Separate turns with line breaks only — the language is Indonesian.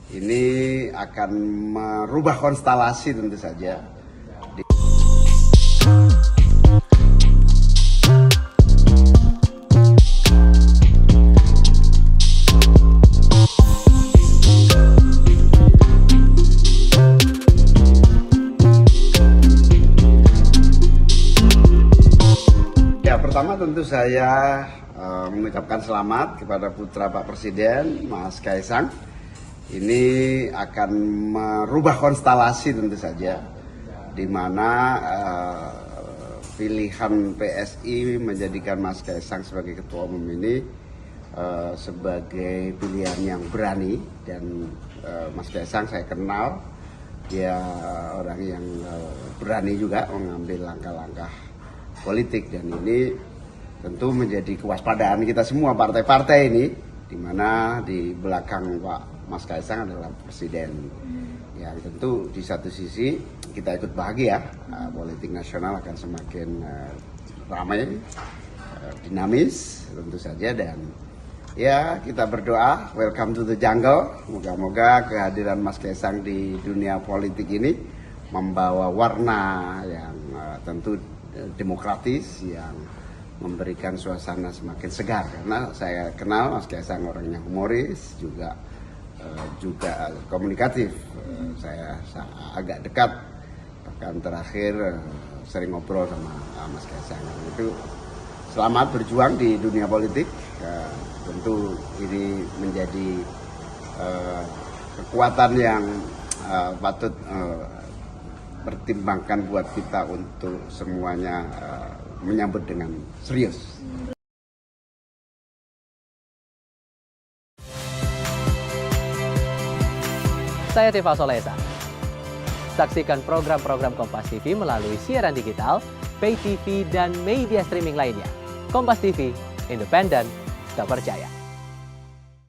Ini akan merubah konstelasi tentu saja. Ya, pertama tentu saya mengucapkan selamat kepada putra Pak Presiden, Mas Kaisang. Ini akan merubah konstelasi tentu saja, di mana pilihan PSI menjadikan Mas Kaisang sebagai ketua umum ini sebagai pilihan yang berani. Dan Mas Kaisang saya kenal, dia orang yang berani juga mengambil langkah-langkah politik, dan ini tentu menjadi kewaspadaan kita semua partai-partai ini, di mana di belakang Pak Mas Kaisang adalah presiden. Yang tentu di satu sisi kita ikut bahagia, politik nasional akan semakin ramai, dinamis tentu saja, dan ya kita berdoa welcome to the jungle. Moga-moga kehadiran Mas Kaisang di dunia politik ini membawa warna yang tentu demokratis, yang memberikan suasana semakin segar. Karena saya kenal Mas Kaisang orangnya humoris, juga komunikatif. Saya agak dekat, bahkan terakhir sering ngobrol sama Mas Kaisang. Itu selamat berjuang di dunia politik. Tentu ini menjadi kekuatan yang patut pertimbangkan buat kita untuk semuanya menyambut dengan serius.
Saya Tifa Solesa. Saksikan program-program Kompas TV melalui siaran digital, pay TV, dan media streaming lainnya. Kompas TV, independen, terpercaya.